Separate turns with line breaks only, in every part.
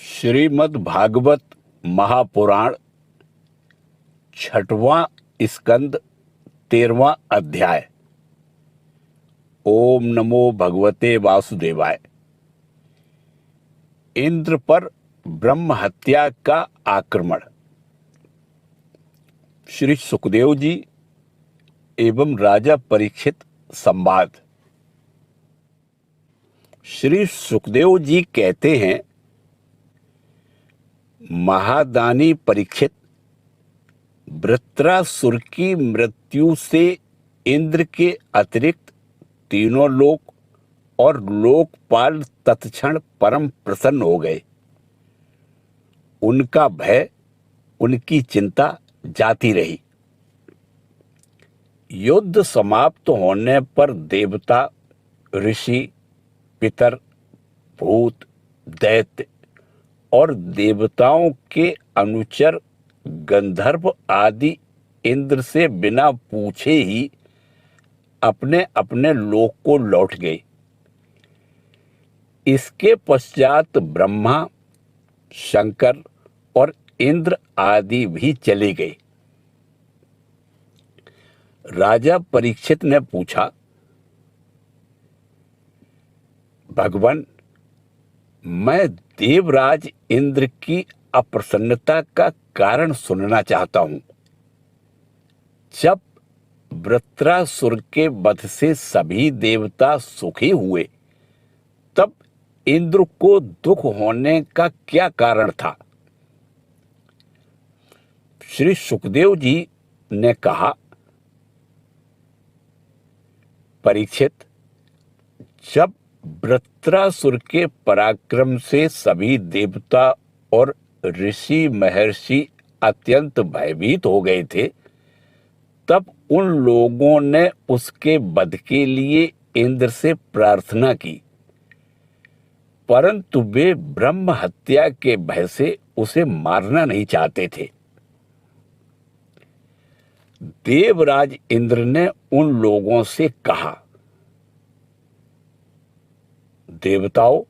श्रीमद् भागवत महापुराण छठवां स्कंद 13वां अध्याय। ओम नमो भगवते वासुदेवाय। इंद्र पर ब्रह्म हत्या का आक्रमण। श्री सुखदेव जी एवं राजा परीक्षित संवाद। श्री सुखदेव जी कहते हैं, महादानी परीक्षित, वृत्रासुर की मृत्यु से इंद्र के अतिरिक्त तीनों लोक और लोकपाल तत्क्षण परम प्रसन्न हो गए। उनका भय, उनकी चिंता जाती रही। युद्ध समाप्त होने पर देवता, ऋषि, पितर, भूत, दैत्य और देवताओं के अनुचर गंधर्व आदि इंद्र से बिना पूछे ही अपने अपने लोक को लौट गए। इसके पश्चात ब्रह्मा, शंकर और इंद्र आदि भी चले गए। राजा परीक्षित ने पूछा, भगवान, मैं देवराज इंद्र की अप्रसन्नता का कारण सुनना चाहता हूं। जब वृत्रासुर के वध से सभी देवता सुखी हुए, तब इंद्र को दुख होने का क्या कारण था? श्री सुखदेव जी ने कहा, परीक्षित, जब वृत्रासुर के पराक्रम से सभी देवता और ऋषि महर्षि अत्यंत भयभीत हो गए थे, तब उन लोगों ने उसके वध के लिए इंद्र से प्रार्थना की, परंतु वे ब्रह्म हत्या के भय से उसे मारना नहीं चाहते थे। देवराज इंद्र ने उन लोगों से कहा, देवताओं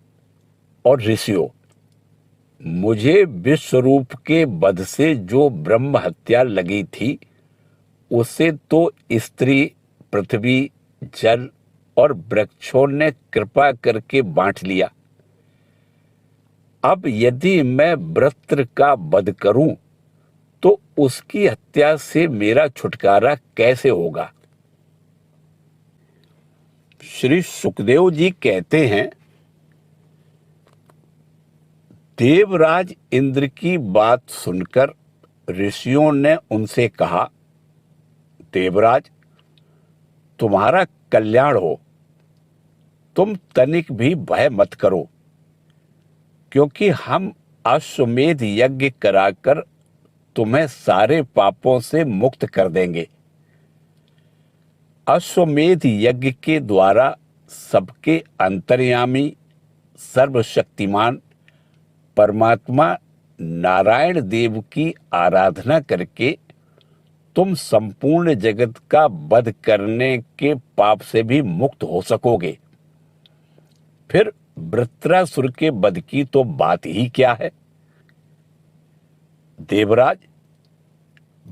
और ऋषियों, मुझे विश्वरूप के वध से जो ब्रह्म हत्या लगी थी, उसे तो स्त्री, पृथ्वी, जल और वृक्षों ने कृपा करके बांट लिया। अब यदि मैं वृत्र का वध करूं, तो उसकी हत्या से मेरा छुटकारा कैसे होगा? श्री सुखदेव जी कहते हैं, देवराज इंद्र की बात सुनकर ऋषियों ने उनसे कहा, देवराज, तुम्हारा कल्याण हो। तुम तनिक भी भय मत करो, क्योंकि हम अश्वमेध यज्ञ कराकर तुम्हें सारे पापों से मुक्त कर देंगे। अश्वमेध यज्ञ के द्वारा सबके अंतर्यामी, सर्वशक्तिमान परमात्मा नारायण देव की आराधना करके तुम संपूर्ण जगत का वध करने के पाप से भी मुक्त हो सकोगे। फिर वृत्रासुर के वध की तो बात ही क्या है? देवराज,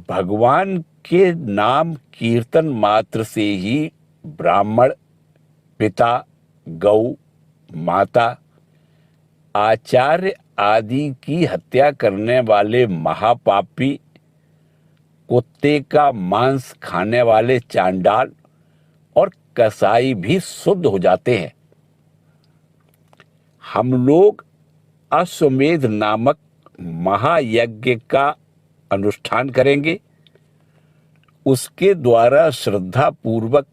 भगवान के नाम कीर्तन मात्र से ही ब्राह्मण, पिता, गौ, माता, आचार्य आदि की हत्या करने वाले महापापी, कुत्ते का मांस खाने वाले चांडाल और कसाई भी शुद्ध हो जाते हैं। हम लोग अश्वमेध नामक महायज्ञ का अनुष्ठान करेंगे। उसके द्वारा श्रद्धा पूर्वक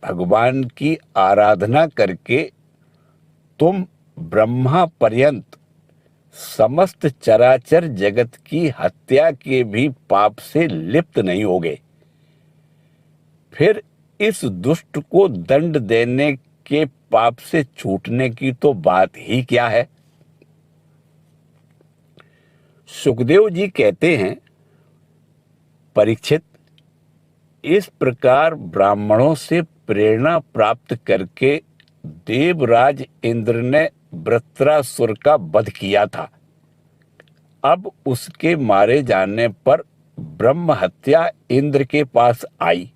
भगवान की आराधना करके तुम ब्रह्मा पर्यंत समस्त चराचर जगत की हत्या के भी पाप से लिप्त नहीं होगे। फिर इस दुष्ट को दंड देने के पाप से छूटने की तो बात ही क्या है? सुखदेव जी कहते हैं, परीक्षित, इस प्रकार ब्राह्मणों से प्रेरणा प्राप्त करके देवराज इंद्र ने वृत्रासुर का वध किया था। अब उसके मारे जाने पर ब्रह्म हत्या इंद्र के पास आई।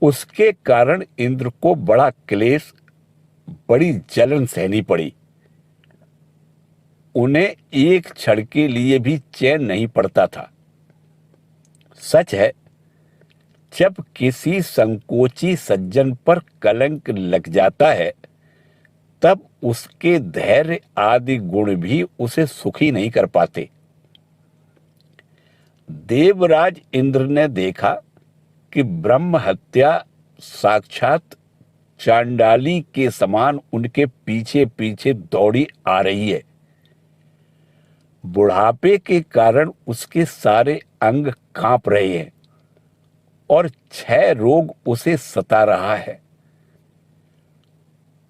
उसके कारण इंद्र को बड़ा क्लेश, बड़ी जलन सहनी पड़ी। उन्हें एक क्षण के लिए भी चैन नहीं पड़ता था। सच है, जब किसी संकोची सज्जन पर कलंक लग जाता है तब उसके धैर्य आदि गुण भी उसे सुखी नहीं कर पाते। देवराज इंद्र ने देखा कि ब्रह्म हत्या साक्षात चांडाली के समान उनके पीछे पीछे दौड़ी आ रही है। बुढ़ापे के कारण उसके सारे अंग कांप रहे हैं और क्षय रोग उसे सता रहा है।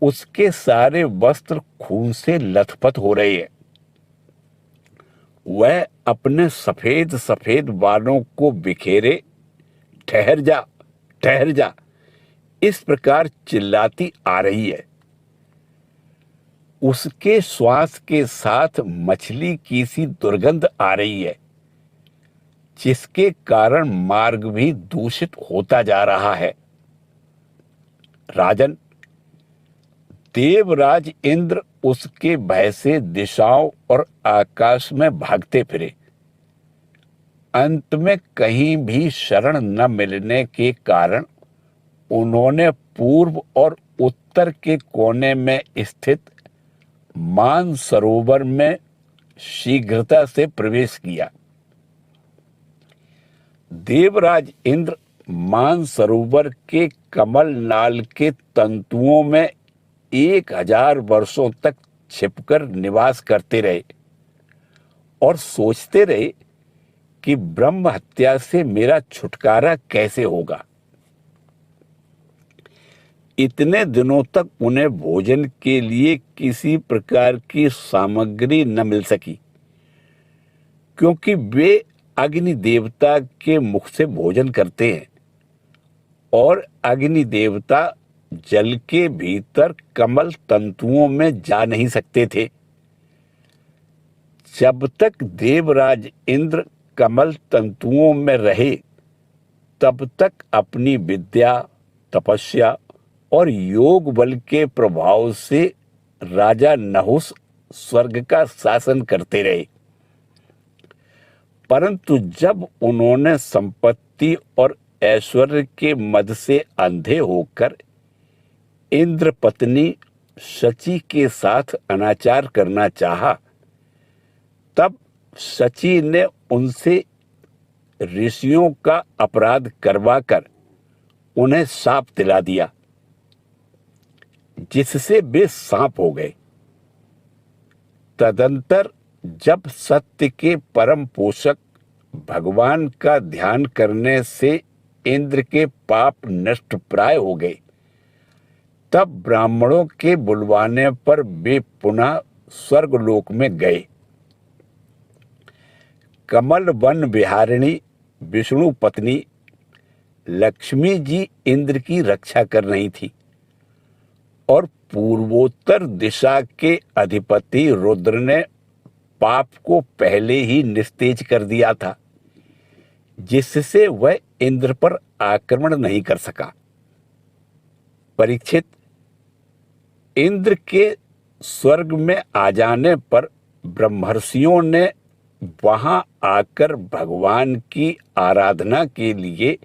उसके सारे वस्त्र खून से लथपथ हो रहे हैं। वह अपने सफेद सफेद बालों को बिखेरे ठहर जा, ठहर जा, इस प्रकार चिल्लाती आ रही है। उसके श्वास के साथ मछली की सी दुर्गंध आ रही है, जिसके कारण मार्ग भी दूषित होता जा रहा है। राजन, देवराज इंद्र उसके भय से दिशाओं और आकाश में भागते फिरे। अंत में कहीं भी शरण न मिलने के कारण उन्होंने पूर्व और उत्तर के कोने में स्थित मानसरोवर में शीघ्रता से प्रवेश किया। देवराज इंद्र मानसरोवर के कमल नाल के तंतुओं में 1000 वर्षों तक छिपकर निवास करते रहे और सोचते रहे कि ब्रह्म हत्या से मेरा छुटकारा कैसे होगा। इतने दिनों तक उन्हें भोजन के लिए किसी प्रकार की सामग्री न मिल सकी, क्योंकि वे अग्नि देवता के मुख से भोजन करते हैं और अग्नि देवता जल के भीतर कमल तंतुओं में जा नहीं सकते थे। जब तक देवराज इंद्र कमल तंतुओं में रहे तब तक अपनी विद्या, तपस्या और योग बल के प्रभाव से राजा नहुस स्वर्ग का शासन करते रहे। परंतु जब उन्होंने संपत्ति और ऐश्वर्य के मद से अंधे होकर इंद्र पत्नी शची के साथ अनाचार करना चाहा, तब शची ने उनसे ऋषियों का अपराध करवाकर उन्हें शाप दिला दिया, जिससे वे सांप हो गए। तदंतर जब सत्य के परम पोषक भगवान का ध्यान करने से इंद्र के पाप नष्ट प्राय हो गए, तब ब्राह्मणों के बुलवाने पर वे पुनः स्वर्गलोक में गए। कमल वन विहारिणी विष्णु पत्नी लक्ष्मी जी इंद्र की रक्षा कर रही थी और पूर्वोत्तर दिशा के अधिपति रुद्र ने पाप को पहले ही निस्तेज कर दिया था, जिससे वह इंद्र पर आक्रमण नहीं कर सका। परीक्षित, इंद्र के स्वर्ग में आ जाने पर ब्रह्मर्षियों ने वहां आकर भगवान की आराधना के लिए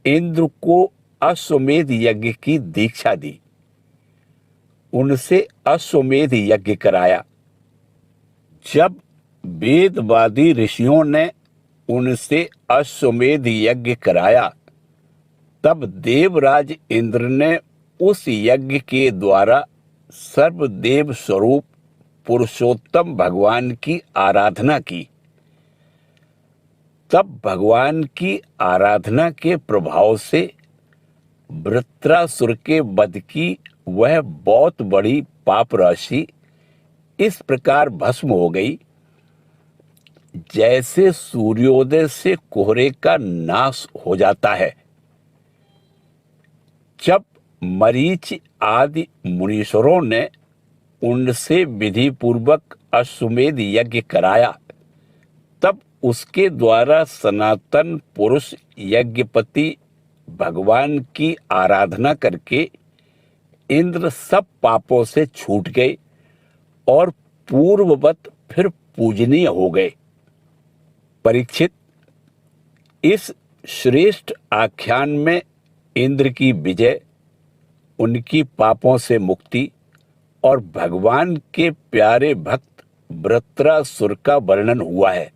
इंद्र को अश्वमेध यज्ञ की दीक्षा दी। उनसे अश्वमेध यज्ञ कराया। जब वेदवादी ऋषियों ने उनसे अश्वमेध यज्ञ कराया, तब देवराज इंद्र ने उस यज्ञ के द्वारा सर्वदेव स्वरूप पुरुषोत्तम भगवान की आराधना की। तब भगवान की आराधना के प्रभाव से वृत्रासुर के वध की वह बहुत बड़ी पाप राशि इस प्रकार भस्म हो गई, जैसे सूर्योदय से कोहरे का नाश हो जाता है। जब मरीचि आदि मुनीश्वरों ने उनसे विधि पूर्वक अश्वमेध यज्ञ कराया, तब उसके द्वारा सनातन पुरुष यज्ञपति भगवान की आराधना करके इंद्र सब पापों से छूट गए और पूर्ववत फिर पूजनीय हो गए। परीक्षित, इस श्रेष्ठ आख्यान में इंद्र की विजय, उनकी पापों से मुक्ति और भगवान के प्यारे भक्त वृत्रासुर का वर्णन हुआ है।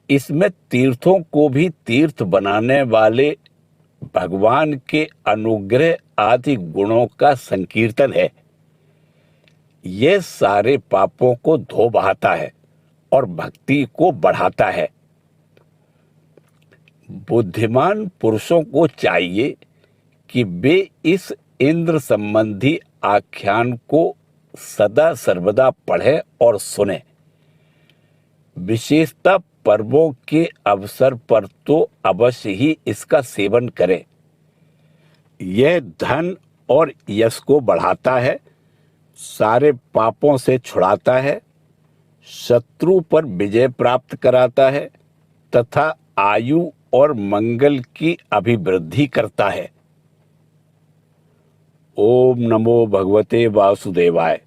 इसमें तीर्थों को भी तीर्थ बनाने वाले भगवान के अनुग्रह आदि गुणों का संकीर्तन है। यह सारे पापों को धो बहाता है और भक्ति को बढ़ाता है। बुद्धिमान पुरुषों को चाहिए कि वे इस इंद्र संबंधी आख्यान को सदा सर्वदा पढ़ें और सुने। विशेषतः पर्वों के अवसर पर तो अवश्य ही इसका सेवन करें। यह धन और यश को बढ़ाता है, सारे पापों से छुड़ाता है, शत्रु पर विजय प्राप्त कराता है तथा आयु और मंगल की अभिवृद्धि करता है। ओम नमो भगवते वासुदेवाय।